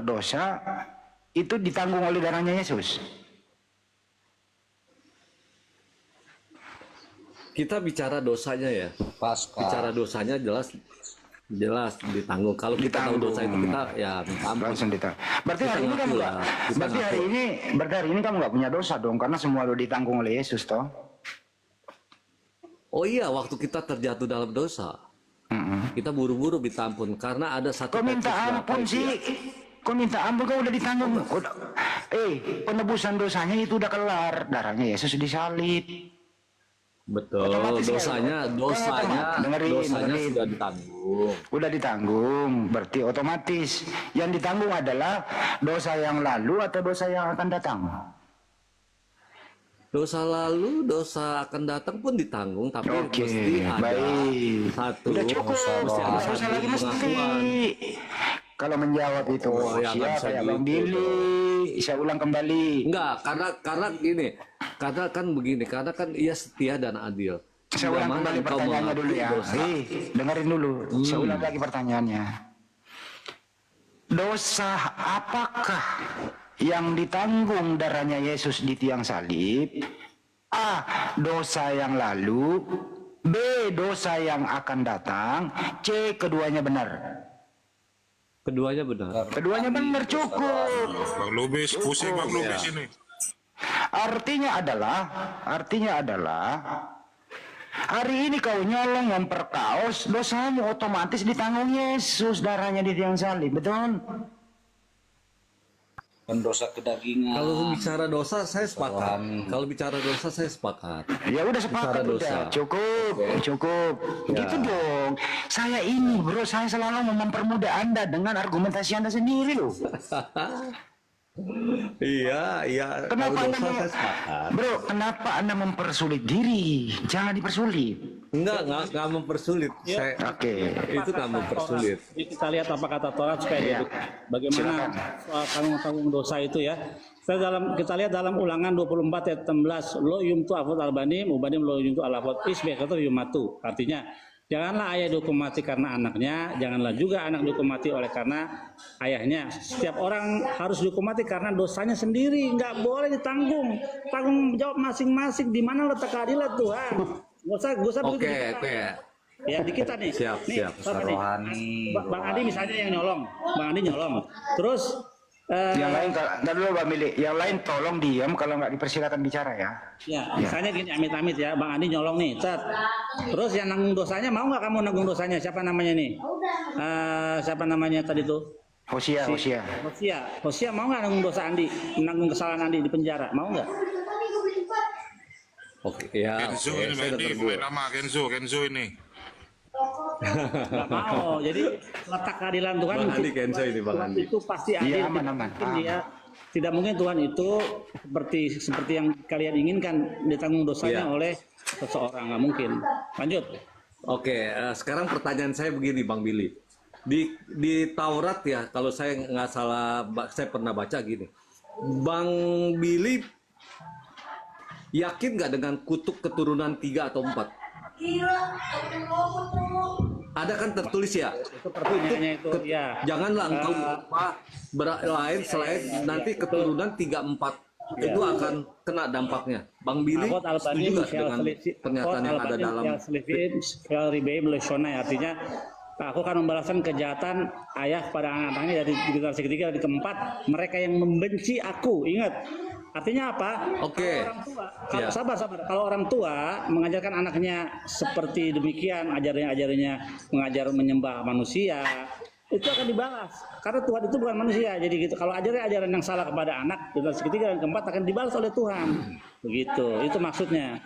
berdosa itu ditanggung oleh darahnya Yesus? Kita bicara dosanya ya. Pasca. Bicara dosanya jelas ditanggung. Kalau kita tahu dosa itu kita ya minta ampun. Langsung ditanggung. Berarti Kita hari ini kamu ngaku nggak? lah, kita Berarti ngaku. hari ini kamu nggak punya dosa dong, karena semua udah ditanggung oleh Yesus toh. Oh iya, waktu kita terjatuh dalam dosa, kita buru-buru minta ampun karena ada satu. Kok minta Petrus ampun 8 sih? Kok minta ampun? Kau udah ditanggung. Penebusan dosanya itu udah kelar. Darahnya Yesus disalib. Betul, Otomatis dosanya Dengerin. sudah ditanggung. Udah ditanggung, berarti otomatis yang ditanggung adalah dosa yang lalu atau dosa yang akan datang. Dosa lalu, dosa akan datang pun ditanggung, tapi Oke, mesti ada baik. satu. Udah cukup. Mesti ada Nggak usah satu lagi mesti. pengakuan. Kalau menjawab itu Oh, ya, nggak bisa siapa ya Bang gitu Billy? Saya ulang kembali. Enggak, karena gini, karena kan begini, karena kan ia setia dan adil. Saya Bila ulang mana kembali engkau pertanyaannya mengaku dulu ya. dosa, Dengerin dulu. Saya ulang lagi pertanyaannya. Dosa apakah yang ditanggung darahnya Yesus di tiang salib? A. Dosa yang lalu. B. Dosa yang akan datang. C. Keduanya benar. keduanya benar. Keduanya benar, cukup. Bang Lubis, pusing Bang Lubis ini. Artinya adalah hari ini kau nyolong memperkaos, dosamu otomatis ditanggung Yesus, darahnya di tiang salib, betul? Pendosa kedagingan. Kalau bicara dosa saya sepakat. Rohani. Kalau bicara dosa saya sepakat. Ya udah sepakat, Bicara dosa. udah cukup. Ya. Gitu dong. Saya ini bro, saya selalu mempermudah Anda dengan argumentasi Anda sendiri loh. Iya. Kenapa Kalau Anda dosa saya sepakat. bro? Kenapa Anda mempersulit diri? Jangan dipersulit. Enggak mempersulit. Ya. Saya Oke. itu nggak mempersulit. Jadi kita lihat apa kata Taurat supaya Iya. bagaimana Silakan. soal tanggung dosa itu ya. Kita lihat dalam Ulangan 24 ayat 16, lo yumtu afot albanim, ubanim lo yumtu alafot isbeh atau yumatu. Artinya, janganlah ayah dihukum mati karena anaknya, janganlah juga anak dihukum mati oleh karena ayahnya. Setiap orang harus dihukum mati karena dosanya sendiri, nggak boleh ditanggung. Tanggung jawab masing-masing. Di mana letak keadilan Tuhan? Gak usah begitu. Oke. Ya di kita nih. Siap. siapa nih? Rohani. Bang Andi misalnya yang nyolong. Bang Andi nyolong. Terus Yang lain, ntar dulu Bang Billy. Yang lain tolong diam kalau nggak dipersilakan bicara ya. ya misalnya gini amit-amit ya, Bang Andi nyolong nih. Terus yang nanggung dosanya, mau nggak kamu nanggung dosanya? Siapa namanya nih? Siapa namanya tadi tuh? Hosia. Hosia mau nggak nanggung dosa Andi? Menanggung kesalahan Andi di penjara? Mau nggak? Oke, ya. Kenzo Oke, ini saya Medi, dengar pemain dulu. nama Kenzo ini. Nggak mau. Jadi letak keadilan Tuhan. Bang Andi Kenzo ini, Bang Tuhan Andi. itu pasti adil. Iya, aman. Mungkin dia tidak mungkin Tuhan itu seperti yang kalian inginkan ditanggung dosanya Iya. oleh seseorang, nggak mungkin. Lanjut. Oke, sekarang pertanyaan saya begini, Bang Billy. Di Taurat ya, kalau saya nggak salah, saya pernah baca gini. Bang Billy yakin nggak dengan kutuk keturunan 3 atau 4? Ada kan tertulis ya? Itu pertanyaannya itu, ya. Janganlah engkau lupa lain selain nanti keturunan 3, 4 itu akan kena dampaknya. Bang Billy Avot setuju al-Bani nggak dengan pernyataan yang ada dalam artinya aku akan membalaskan kejahatan ayah pada anak-anaknya dari generasi ketiga dan keempat, mereka yang membenci aku. Ingat, artinya apa? Oke. Kalau Ya. sabar. Kalau orang tua mengajarkan anaknya seperti demikian, ajarannya mengajar menyembah manusia, itu akan dibalas. Karena Tuhan itu bukan manusia. Jadi gitu. Kalau ajaran yang salah kepada anak generasi ketiga dan keempat akan dibalas oleh Tuhan. Begitu. Itu maksudnya.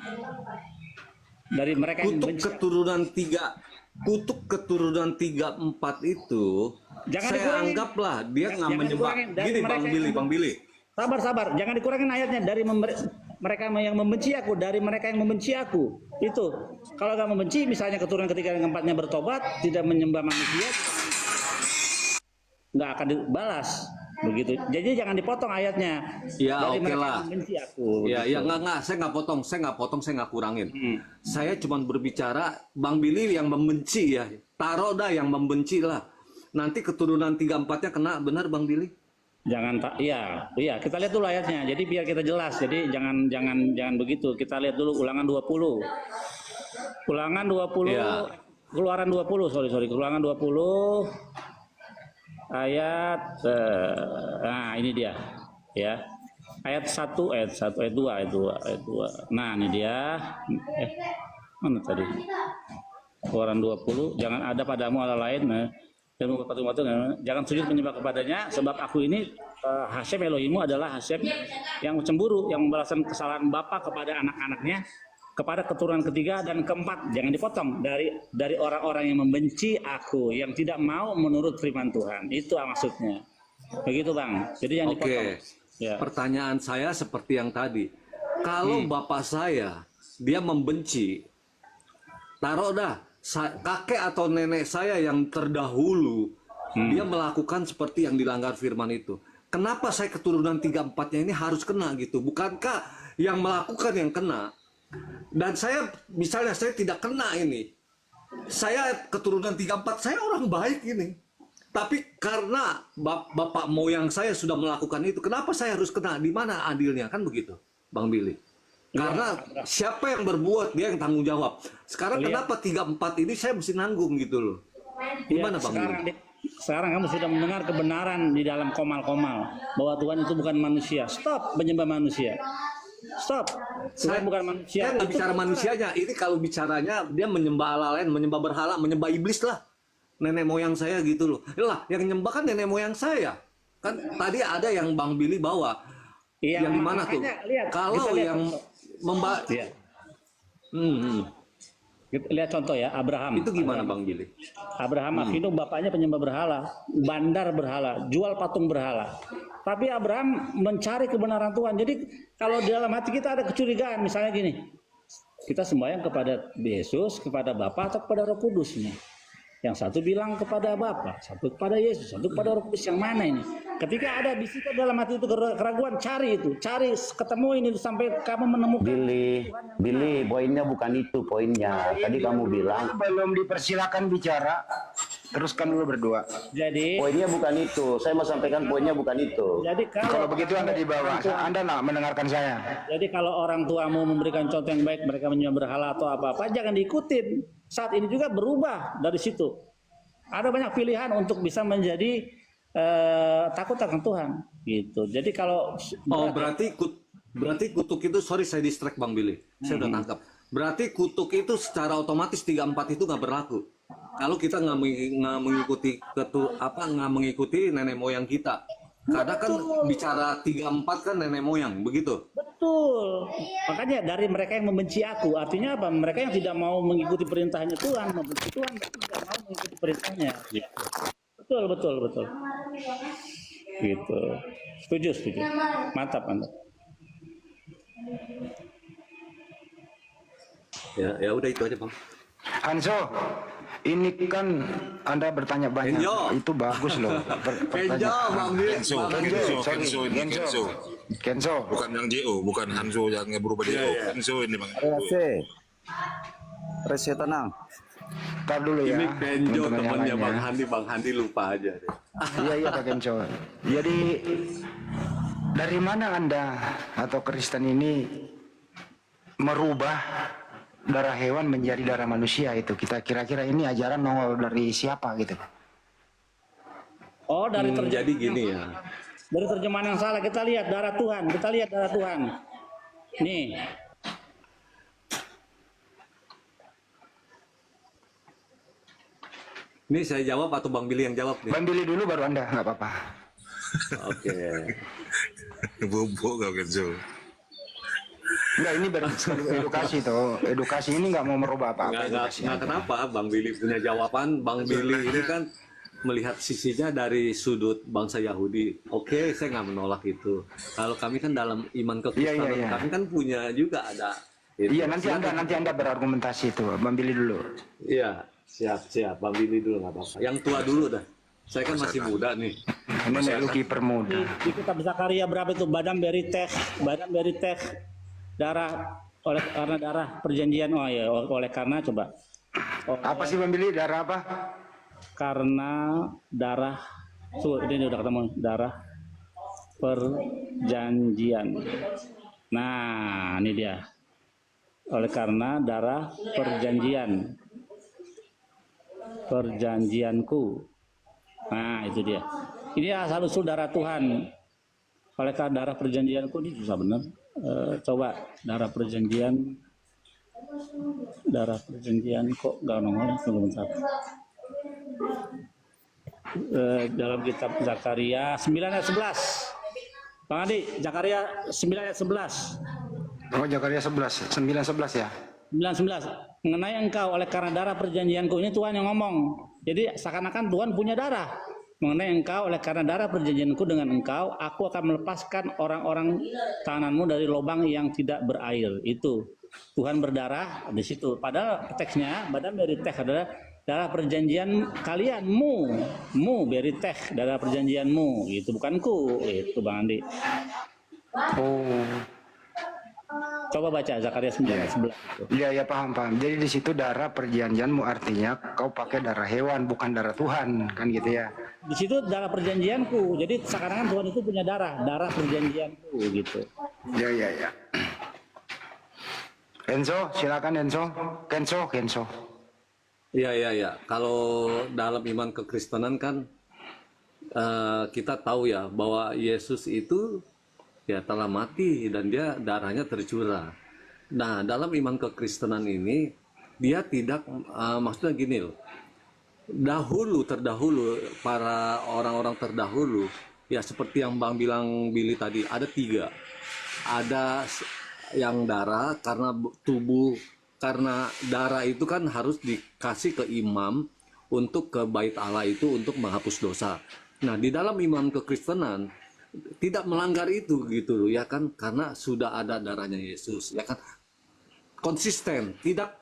Dari mereka yang kutuk membenci. kutuk keturunan 3, 4 itu Jangan saya dikurangin. anggaplah dia nggak Jangan menyembah. dikurangin. Dari Gini mereka Bang Billy. Sabar. Jangan dikurangin ayatnya dari mereka yang membenci aku, dari mereka yang membenci aku. Itu. Kalau nggak membenci, misalnya keturunan ketiga dan keempatnya bertobat, tidak menyembah manusia, nggak akan dibalas. Begitu. Jadi jangan dipotong ayatnya. Ya, dari oke mereka lah. yang membenci aku. Ya, Begitu. ya nggak, saya nggak potong, saya nggak kurangin. Saya cuma berbicara Bang Billy yang membenci ya. Taruh dah yang membenci lah. Nanti keturunan 3, 4-nya kena, benar Bang Billy? Jangan tak, iya, kita lihat dulu ayatnya. Jadi biar kita jelas. Jadi jangan begitu. Kita lihat dulu Ulangan 20. Ulangan 20, Iya. Keluaran 20, sorry, Keluaran 20 ayat nah ini dia ya. Ayat 1, ayat 2. Nah, ini dia. Mana tadi? Keluaran 20, jangan ada padamu Allah lain, dan jangan sujud menyembah kepadanya, sebab aku ini Hashem Elohimmu adalah Hashem yang cemburu, yang membalaskan kesalahan bapa kepada anak-anaknya, kepada keturunan ketiga dan keempat. Jangan dipotong dari orang-orang yang membenci aku, yang tidak mau menurut firman Tuhan. Itu maksudnya. Begitu Bang. Jadi yang dipotong. Ya. Pertanyaan saya seperti yang tadi. Kalau bapak saya dia membenci, taruh dah kakek atau nenek saya yang terdahulu dia melakukan seperti yang dilanggar firman itu. Kenapa saya keturunan 3-4-nya ini harus kena gitu? Bukankah yang melakukan yang kena? Dan saya misalnya saya tidak kena ini. Saya keturunan 3-4, saya orang baik ini. Tapi karena bapak moyang saya sudah melakukan itu, kenapa saya harus kena? Di mana adilnya? Kan begitu, Bang Billy. Karena siapa yang berbuat dia yang tanggung jawab. Sekarang kenapa 3-4 ini saya mesti nanggung gitu loh. Gimana Bang Billy? Sekarang kamu sudah mendengar kebenaran di dalam komal-komal bahwa Tuhan itu bukan manusia. Stop menyembah manusia. Stop. Tuhan bukan manusia. Saya nggak bicara manusianya. Ini kalau bicaranya dia menyembah Allah lain, menyembah berhala, menyembah iblis lah. Nenek moyang saya gitu loh. Lah, yang nyembah kan nenek moyang saya. Kan tadi ada yang Bang Billy bawa. Iya, Yang di mana tuh? lihat, Kalau kita lihat yang Iya. Lihat contoh ya, Abraham. Itu gimana Bang Billy? Abraham Avinu bapaknya penyembah berhala, bandar berhala, jual patung berhala. Tapi Abraham mencari kebenaran Tuhan. Jadi kalau di dalam hati kita ada kecurigaan, misalnya gini, kita sembahyang kepada Yesus, kepada Bapa atau kepada Roh Kudus nih. Yang satu bilang kepada Bapa, satu kepada Yesus, satu kepada Roh Kudus. Yang mana ini? Ketika ada bisikan dalam hati itu keraguan, cari ketemu ini sampai kamu menemukan. Billy, poinnya bukan itu poinnya. Tadi kamu bilang Belum dipersilakan bicara. Teruskan dulu berdua. Jadi poinnya bukan itu. Saya mau sampaikan poinnya bukan itu. Jadi Kalau begitu Anda di bawah, Anda nak mendengarkan saya. Jadi kalau orang tuamu memberikan contoh yang baik, mereka menyembah berhala atau apa-apa, jangan diikutin. Saat ini juga berubah dari situ. Ada banyak pilihan untuk bisa menjadi takut akan Tuhan, gitu. Jadi kalau berarti kutuk itu, sorry saya distract Bang Billy. Saya udah tangkap. Berarti kutuk itu secara otomatis 3-4 itu nggak berlaku. Kalau kita nggak mengikuti nenek moyang kita. Karena kan bicara 3-4 kan nenek moyang, begitu. betul. Makanya dari mereka yang membenci aku, artinya apa? Mereka yang tidak mau mengikuti perintahnya Tuhan, membenci Tuhan, tapi tidak mau mengikuti perintahnya. Betul. Gitu. Setuju. Mantap. Ya udah itu aja Bang. Hanso, ini kan Anda bertanya banyak. Kenzo. Itu bagus loh. Kenzo, Bang Billy. Kenzo. Bukan yang JO, bukan Hanzo yang berubah JO. Kenzo ini Bang. Rese tenang. Tar dulu ya. Ini Kenzo teman-teman yang temannya lainnya. Bang Handi lupa aja. Iya Pak Kenzo. Jadi dari mana Anda atau Kristen ini merubah darah hewan menjadi darah manusia itu? Kita kira-kira ini ajaran nongol dari siapa gitu? Oh, dari terjemahan. Jadi gini ya. Dari terjemahan yang salah, kita lihat darah Tuhan. Nih. Ini saya jawab atau Bang Billy yang jawab nih? Bang Billy dulu baru Anda, nggak apa-apa. Oke. Bubuk kau Kenzo. Enggak, ini edukasi tuh. Edukasi ini nggak mau merubah apa-apa. edukasi Nggak aja. kenapa Bang Billy punya jawaban. Bang Billy ini kan melihat sisinya dari sudut bangsa Yahudi. Oke, saya nggak menolak itu. Kalau kami kan dalam iman kekristenan, Iya. kami kan punya juga ada. itu. Iya, nanti Anda berargumentasi itu. Bang Billy dulu. Iya, siap. Bang Billy dulu nggak apa-apa. Yang tua dulu dah. Saya kan masih muda nih. Nenek lu kiper muda. Di kitab Zakaria berapa itu? Badan beritek darah karena darah perjanjian. Oh ya, oleh karena coba. Apa sih Bang Billy? Darah apa? Karena darah ini udah ketemu darah perjanjian. Nah, ini dia. Oleh karena darah perjanjianku. Nah, itu dia. Ini asal-usul darah Tuhan. Oleh karena darah perjanjianku, ini susah benar. Coba darah perjanjian kok nggak nongol, tunggu bentar. Dalam kitab Zakaria 9 ayat 11. Bang Andi, Zakaria 9 ayat 11. Oh, Zakaria 11, 9:11 ya. 9:11. Mengenai engkau oleh karena darah perjanjianku, ini Tuhan yang ngomong. Jadi seakan-akan Tuhan punya darah. Mengenai engkau oleh karena darah perjanjianku dengan engkau, aku akan melepaskan orang-orang tanganmu dari lubang yang tidak berair. Itu Tuhan berdarah di situ. Padahal teksnya, badan dari teks adalah darah perjanjian kalian, mu beri teks darah perjanjianmu. Itu bukan ku. Itu Bang Andi. Oh. Coba baca Zakaria 9 ayat 11. Iya, paham. Jadi di situ darah perjanjianmu artinya kau pakai darah hewan bukan darah Tuhan, kan gitu ya. Di situ darah perjanjianku. Jadi sekarang Tuhan itu punya darah perjanjianku gitu. Ya. Enzo, silakan Enzo. Kenzo. Iya. Kalau dalam iman kekristenan kan kita tahu ya bahwa Yesus itu ya telah mati dan dia darahnya tercurah. Nah, dalam iman kekristenan ini dia tidak maksudnya gini loh. Terdahulu para orang-orang terdahulu ya seperti yang Bang bilang Billy tadi ada 3. Ada yang darah karena tubuh, karena darah itu kan harus dikasih ke imam untuk ke bait Allah itu untuk menghapus dosa. Nah, di dalam iman kekristenan tidak melanggar itu gitu loh ya kan, karena sudah ada darahnya Yesus ya kan, konsisten, tidak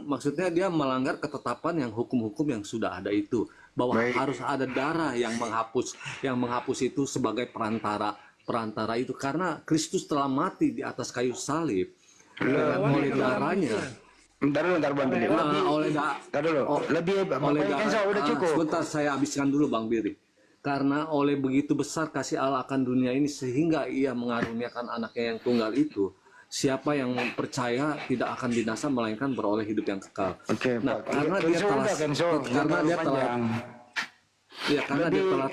maksudnya dia melanggar ketetapan yang hukum-hukum yang sudah ada itu, bahwa harus ada darah yang menghapus itu sebagai perantara itu, karena Kristus telah mati di atas kayu salib oleh darahnya. Bentar Bang Billy. Udah cukup. Sebentar saya habiskan dulu Bang Billy. Karena oleh begitu besar kasih Allah akan dunia ini sehingga ia mengaruniakan anaknya yang tunggal itu, siapa yang percaya tidak akan binasa melainkan beroleh hidup yang kekal. Oke, nah, karena dia telah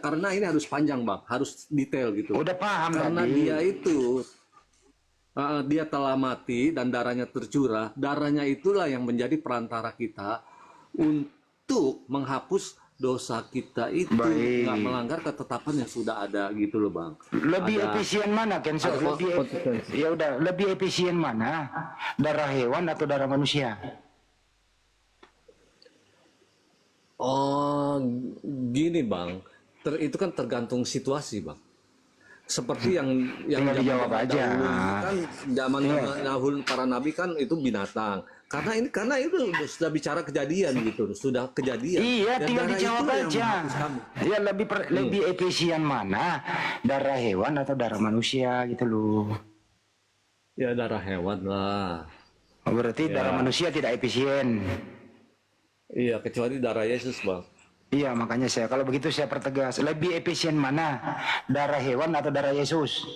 karena ini harus panjang Bang, harus detail gitu. Udah paham karena tadi. Dia itu dia telah mati dan darahnya tercurah, darahnya itulah yang menjadi perantara kita untuk menghapus dosa kita itu, nggak melanggar ketetapan yang sudah ada gitu loh Bang. Lebih efisien mana Kenzo? Lebih efisien mana? Darah hewan atau darah manusia? Oh, gini Bang, itu kan tergantung situasi Bang. Seperti yang dijawab aja. Kan zaman dahulu para nabi kan itu binatang. Karena itu sudah bicara kejadian gitu, sudah kejadian. Iya, tinggal dijawab aja. Ya lebih efisien mana? Darah hewan atau darah manusia gitu loh. Ya darah hewan lah. Oh, berarti darah manusia tidak efisien. Iya, kecuali darah Yesus Bang. Iya, makanya kalau begitu saya pertegas, lebih efisien mana? Darah hewan atau darah Yesus?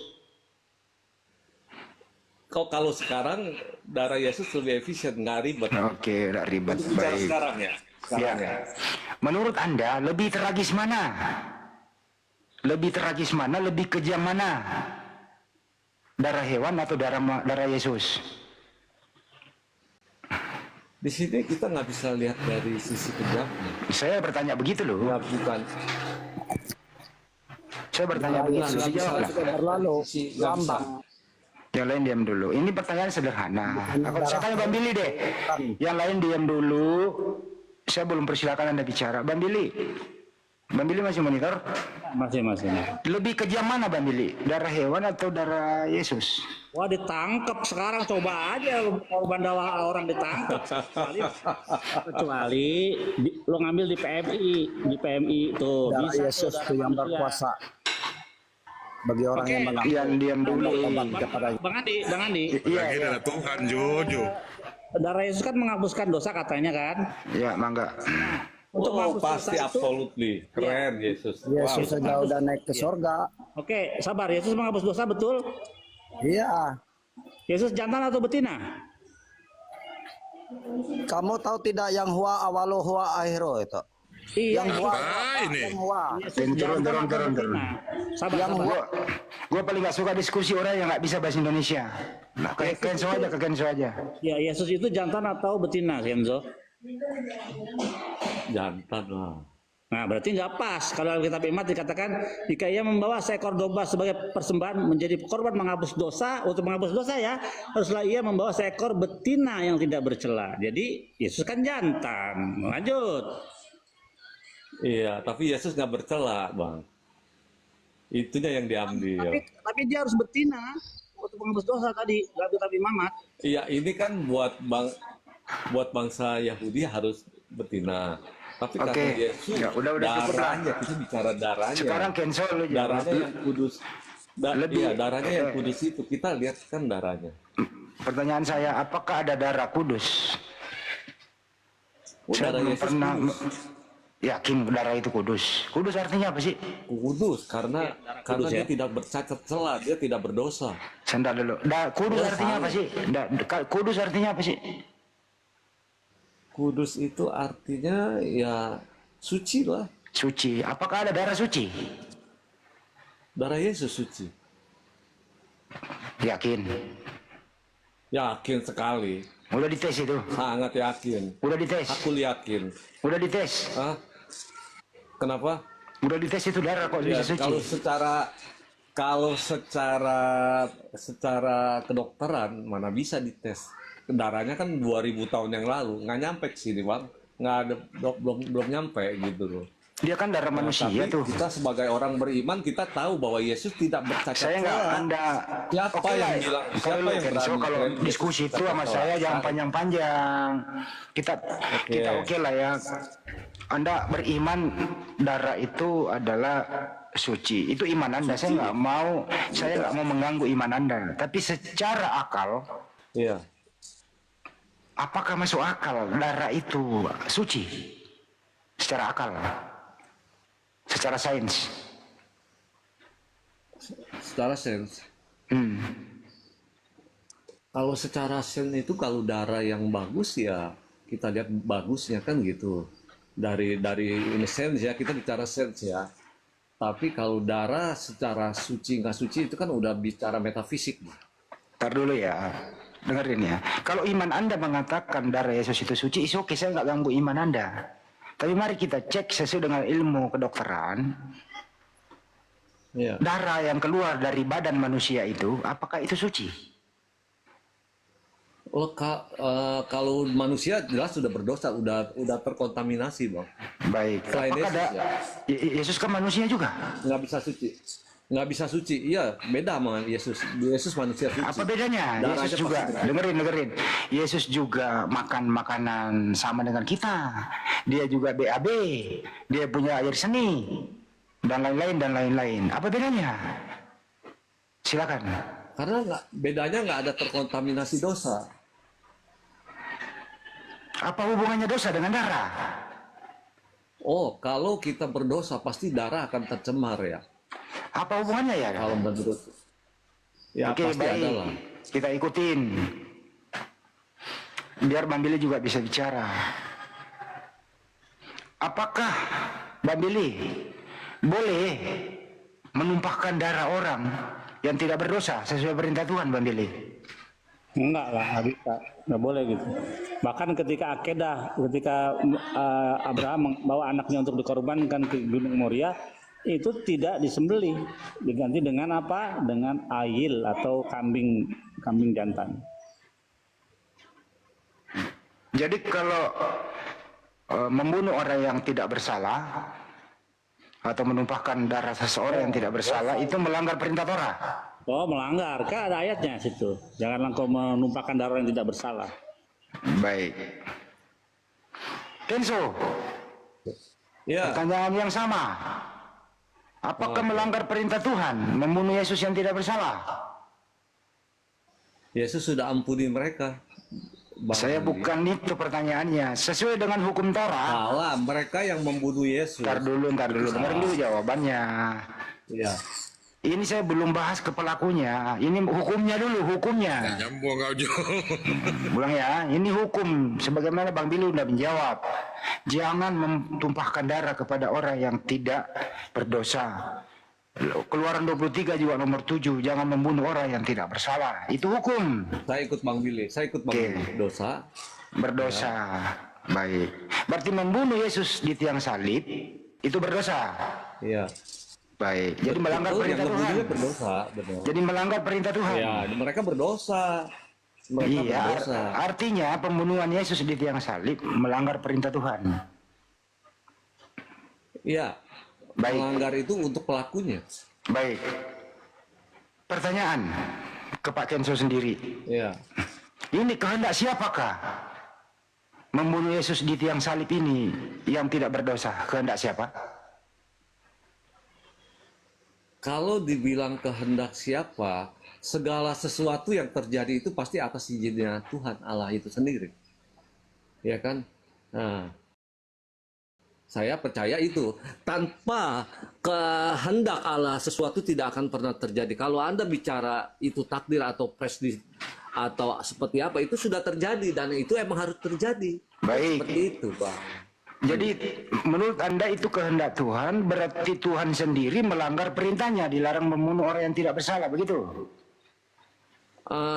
Kalau sekarang darah Yesus lebih efisien, nggak ribet. Oke, nggak ribet. Baik. Sekarang ya. Menurut Anda lebih tragis mana? Lebih kejam mana? Darah hewan atau darah Yesus? Di sini kita nggak bisa lihat dari sisi kejamnya. Saya bertanya begitu loh. Ya, bukan. Saya bertanya begitu. Dijawab. Berlalu lambang. Yang lain diam dulu. Ini pertanyaan sederhana. Saya tanya Bang Billy deh. Yang lain diam dulu. Saya belum persilakan Anda bicara. Bang Billy masih monitor? Masih. Lebih kejam mana Bang Billy? Darah hewan atau darah Yesus? Wah, ditangkap sekarang, coba aja korban orang ditangkap. Kecuali lo ngambil di PMI tuh. Darah Yesus itu yang berkuasa. Bagi orang yang mengambil. Yang diam dulu. Bang Andi. Lagi ada Tuhan Jojo. Darah Yesus kan menghapuskan dosa katanya kan. Ya, mangga. Untuk Oh, menghapus dosa pasti itu. absolutely. Keren Yesus. Yesus Wow. saja udah naik ke surga. Oke, sabar. Yesus menghapus dosa betul? Iya. Yesus jantan atau betina? Kamu tahu tidak yang huwa awalu huwa akhiro itu? Iya. Yang huwa, ini. yang huwa. Yesus jantan atau betina? Sabar, Yang sabar. Gua paling gak suka diskusi orang yang nggak bisa bahasa Indonesia. Nah, ke Kenzo aja. Ya, Yesus itu jantan atau betina, Kenzo? Jantan lah. Nah, berarti nggak pas. Kalau Alkitab Imat dikatakan, jika ia membawa seekor domba sebagai persembahan menjadi korban menghapus dosa, untuk menghapus dosa ya, haruslah ia membawa seekor betina yang tidak bercela. Jadi, Yesus kan jantan. Lanjut. Iya, tapi Yesus nggak bercela, Bang. Itunya yang diambil. Tapi dia harus betina untuk menghapus dosa tadi, Alkitab Imamat. Iya, ini kan buat bangsa Yahudi harus betina. Tapi Oke. karena Yesus Ya, udah cukup lah. darahnya, kita bicara darahnya. Sekarang Kenzo lu jawab. Darahnya yang kudus. Lebih- Iya, darahnya yang kudus itu. Kita lihat kan darahnya. Pertanyaan saya, apakah ada darah kudus? Oh, Saya darah belum Yesus pernah kudus. yakin darah itu kudus. Kudus artinya apa sih? Kudus karena kudus dia ya. tidak bercacat celah, dia tidak berdosa. Sendal dulu. Kudus Ya, artinya apa salah. sih? Kudus artinya apa sih? Kudus itu artinya ya suci lah. Suci. Apakah ada darah suci? Darah Yesus suci. Yakin. Yakin sekali. Udah dites itu. Sangat yakin. Udah dites. Aku yakin. Udah dites. Hah? Kenapa? Udah dites itu darah kok Ya, bisa suci. kalau secara kedokteran mana bisa dites. Darahnya kan 2000 tahun yang lalu, nggak nyampe ke sini, Bang. Nggak ada belum nyampe gitu loh. Dia kan darah manusia Tapi tuh. kita sebagai orang beriman kita tahu bahwa Yesus tidak bercacat Saya nggak celah. Anda. Siapa Oke yang lah, bilang? kalau Siapa yang Kenzo, berani kalau klaim diskusi Yesus itu bercacat sama celah? saya jangan Saya. panjang-panjang. Kita oke lah ya. Anda beriman darah itu adalah suci. Itu iman Anda. Saya nggak mau mengganggu iman Anda. Tapi secara akal, Iya. apakah masuk akal darah itu suci? Secara akal, secara sains. Secara sains. Hmm. Kalau secara sains itu kalau darah yang bagus ya kita lihat bagusnya kan gitu. Dari ini sains ya, kita bicara sains ya. Tapi kalau darah secara suci nggak suci itu kan udah bicara metafisik. Ntar dulu ya, dengerin ya. Kalau iman Anda mengatakan darah Yesus itu suci, is oke, saya nggak ganggu iman Anda. Tapi mari kita cek sesuai dengan ilmu kedokteran, Iya. darah yang keluar dari badan manusia itu, apakah itu suci? Kalau manusia jelas sudah berdosa, udah terkontaminasi, Bang. Baik. Selain Apakah Yesus, ada Yesus kan manusia juga? Nggak bisa suci. Nggak bisa suci. Iya, beda sama Yesus. Yesus manusia suci. Apa bedanya? Darahnya Yesus juga, pasti- dengerin. Yesus juga makan makanan sama dengan kita. Dia juga BAB. Dia punya air seni. Dan lain-lain. Apa bedanya? Silakan. Karena bedanya nggak ada terkontaminasi dosa. Apa hubungannya dosa dengan darah? Oh, kalau kita berdosa pasti darah akan tercemar ya. Apa hubungannya ya? Kalau menurut ya Oke, pasti ada baik. lah. Kita ikutin. Biar Bang Billy juga bisa bicara. Apakah Bang Billy boleh menumpahkan darah orang yang tidak berdosa sesuai perintah Tuhan, Bang Billy? Enggak lah, nggak bisa, nggak boleh gitu. Bahkan ketika akedah, ketika Abraham membawa anaknya untuk dikorbankan ke Gunung Moria, itu tidak disembelih, diganti dengan apa? Dengan ail atau kambing jantan. Jadi kalau membunuh orang yang tidak bersalah atau menumpahkan darah seseorang yang tidak bersalah itu melanggar perintah Torah. Oh, melanggar, kan ada ayatnya situ. Janganlah kau menumpahkan darah yang tidak bersalah. Baik. Kenzo, Ya, pertanyaan yang sama. Apakah melanggar perintah Tuhan membunuh Yesus yang tidak bersalah? Yesus sudah ampuni mereka. Bang Saya Andi. bukan itu pertanyaannya. Sesuai dengan hukum Taurat. Salah, mereka yang membunuh Yesus. Ntar dulu. Dengerin dulu jawabannya. Ya. Ini saya belum bahas ke pelakunya. Ini hukumnya dulu, hukumnya. Nyambung kau Jo. Ulang ya, ini hukum. Sebagaimana Bang Billy udah menjawab. Jangan menumpahkan darah kepada orang yang tidak berdosa. Keluaran 23 juga nomor 7. Jangan membunuh orang yang tidak bersalah. Itu hukum. Saya ikut Bang Billy. Oke. Dosa. Berdosa. Baik. Berarti membunuh Yesus di tiang salib itu berdosa. Iya. Baik. Jadi melanggar Betul, perintah yang Tuhan. ngebunuhnya berdosa, benar. Jadi melanggar perintah Tuhan. Ya, mereka berdosa. Mereka Iya, berdosa. artinya pembunuhan Yesus di tiang salib melanggar perintah Tuhan. Iya. Baik. Melanggar itu untuk pelakunya. Baik. Pertanyaan ke Pak Kenso sendiri. Iya. Ini kehendak siapakah membunuh Yesus di tiang salib ini yang tidak berdosa? Kehendak siapa? Kalau dibilang kehendak siapa, segala sesuatu yang terjadi itu pasti atas izinnya Tuhan Allah itu sendiri. Ya kan? Nah, saya percaya itu. Tanpa kehendak Allah, sesuatu tidak akan pernah terjadi. Kalau Anda bicara itu takdir atau prestis atau seperti apa, itu sudah terjadi dan itu emang harus terjadi. Baik. Seperti itu, Bang. Jadi menurut Anda itu kehendak Tuhan, berarti Tuhan sendiri melanggar perintahnya, dilarang membunuh orang yang tidak bersalah, begitu?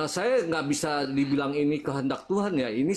Saya nggak bisa dibilang ini kehendak Tuhan ya. Ini